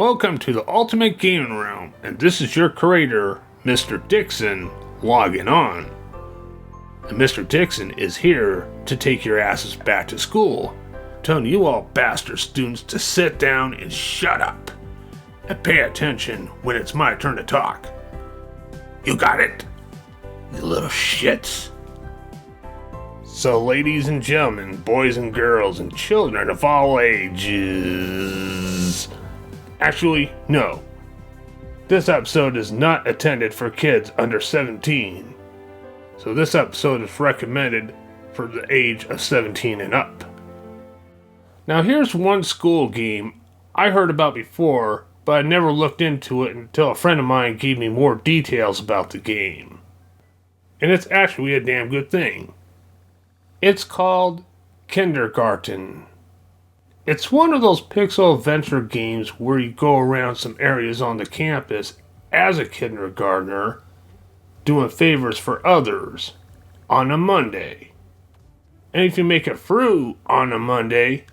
Welcome to the Ultimate Gaming Room, and this is your creator, Mr. Dixon, logging on. And Mr. Dixon is here to take your asses back to school, telling you all bastard students to sit down and shut up, and pay attention when it's my turn to talk. You got it, you little shits. So ladies and gentlemen, boys and girls, and children of all ages... Actually, no. This episode is not intended for kids under 17. So this episode is recommended for the age of 17 and up. Now here's one school game I heard about before, but I never looked into it until a friend of mine gave me more details about the game. And it's actually a damn good thing. It's called Kindergarten. It's one of those pixel adventure games where you go around some areas on the campus as a kindergartner, doing favors for others on a Monday. And if you make it through on a Monday,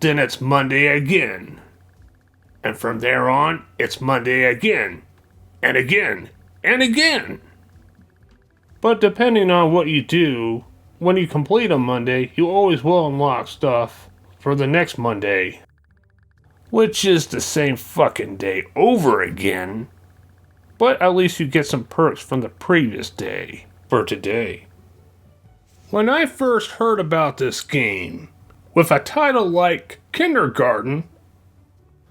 then it's Monday again. And from there on, it's Monday again, and again, and again. But depending on what you do, when you complete a Monday, you always will unlock stuff for the next Monday, which is the same fucking day over again, but at least you get some perks from the previous day for today. When I first heard about this game, with a title like Kindergarten,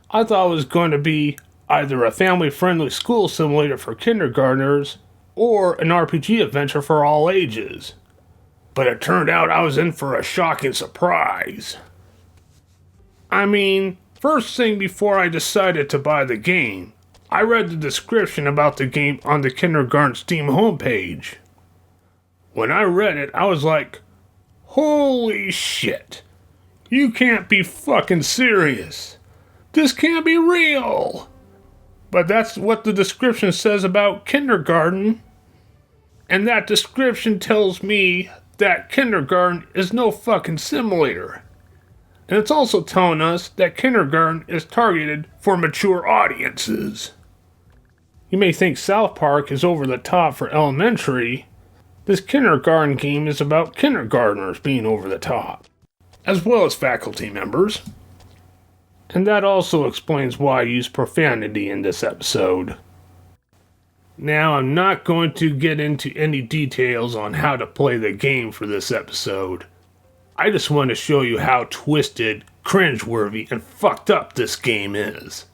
I thought it was going to be either a family-friendly school simulator for kindergartners or an RPG adventure for all ages. But it turned out I was in for a shocking surprise. I mean, first thing before I decided to buy the game, I read the description about the game on the Kindergarten Steam homepage. When I read it, I was like, holy shit, you can't be fucking serious. This can't be real. But that's what the description says about kindergarten. And that description tells me that kindergarten is no fucking simulator. And it's also telling us that kindergarten is targeted for mature audiences. You may think South Park is over the top for elementary. This kindergarten game is about kindergartners being over the top, as well as faculty members. And that also explains why I use profanity in this episode. Now, I'm not going to get into any details on how to play the game for this episode. I just want to show you how twisted, cringeworthy, and fucked up this game is.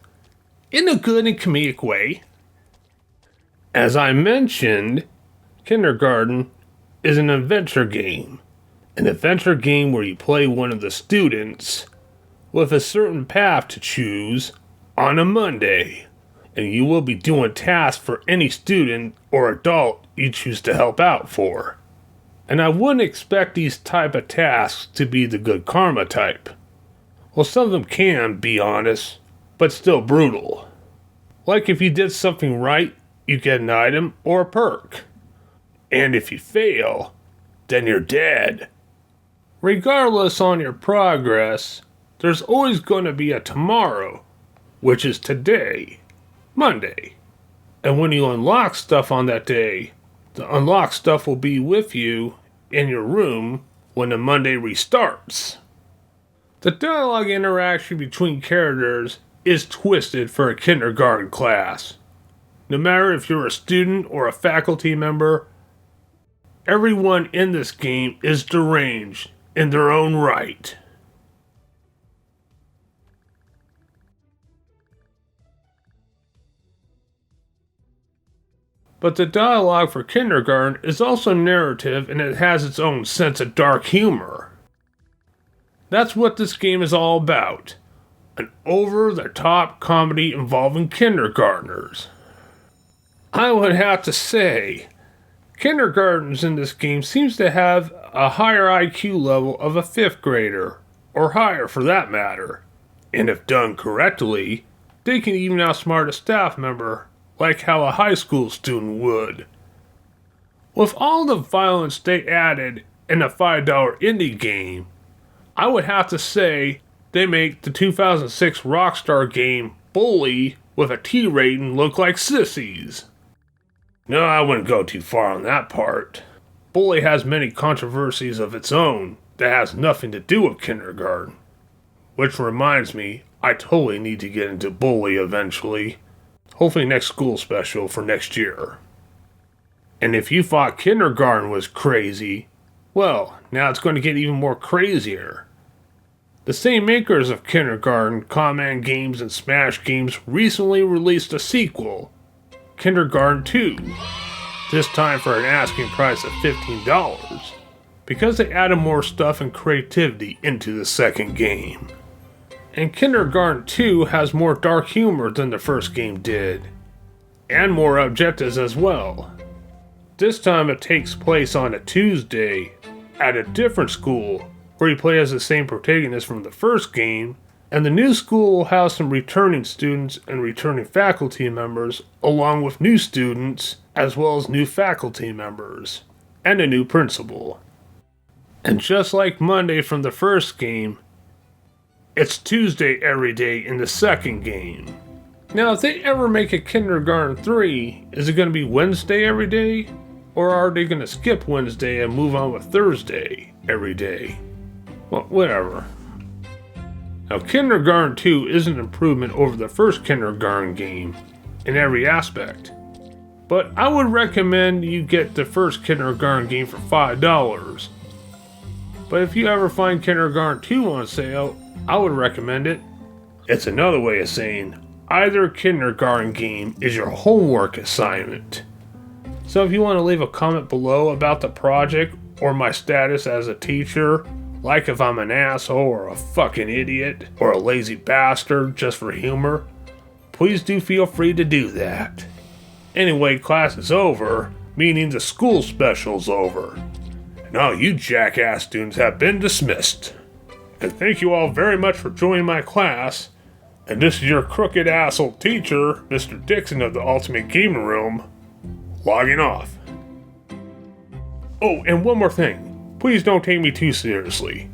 In a good and comedic way. As I mentioned, Kindergarten is an adventure game. An adventure game where you play one of the students with a certain path to choose on a Monday. And you will be doing tasks for any student or adult you choose to help out for. And I wouldn't expect these type of tasks to be the good karma type. Well, some of them can be honest, but still brutal. Like if you did something right, you get an item or a perk. And if you fail, then you're dead. Regardless on your progress, there's always going to be a tomorrow, which is today, Monday. And when you unlock stuff on that day, the unlocked stuff will be with you in your room when the Monday restarts. The dialogue interaction between characters is twisted for a kindergarten class. No matter if you're a student or a faculty member, everyone in this game is deranged in their own right. But the dialogue for kindergarten is also narrative and it has its own sense of dark humor. That's what this game is all about. An over-the-top comedy involving kindergartners. I would have to say, kindergartens in this game seems to have a higher IQ level of a 5th grader, or higher for that matter. And if done correctly, they can even outsmart a staff member, like how a high school student would. With all the violence they added in a $5 indie game, I would have to say they make the 2006 Rockstar game bully with a T rating look like sissies. No, I wouldn't go too far on that part. Bully has many controversies of its own that has nothing to do with kindergarten. Which reminds me, I totally need to get into Bully eventually. Hopefully next school special for next year. And if you thought kindergarten was crazy, well, now it's going to get even more crazier. The same makers of Kindergarten, ConMan Games, and SmashGames recently released a sequel, Kindergarten 2, this time for an asking price of $15, because they added more stuff and creativity into the second game. And Kindergarten 2 has more dark humor than the first game did, and more objectives as well. This time it takes place on a Tuesday, at a different school, where you play as the same protagonist from the first game, and the new school will have some returning students and returning faculty members, along with new students, as well as new faculty members, and a new principal. And just like Monday from the first game, it's Tuesday every day in the second game. Now, if they ever make a Kindergarten 3, is it going to be Wednesday every day? Or are they going to skip Wednesday and move on with Thursday every day? Well, whatever. Now, Kindergarten 2 is an improvement over the first Kindergarten game in every aspect. But I would recommend you get the first Kindergarten game for $5. But if you ever find Kindergarten 2 on sale, I would recommend it. It's another way of saying either Kindergarten game is your homework assignment. So if you want to leave a comment below about the project or my status as a teacher, like if I'm an asshole or a fucking idiot or a lazy bastard just for humor, please do feel free to do that. Anyway, class is over, meaning the school special's over. And all you jackass students have been dismissed. And thank you all very much for joining my class. And this is your crooked asshole teacher, Mr. Dixon of the Ultimate Gaming Room, logging off. Oh, and one more thing. Please don't take me too seriously.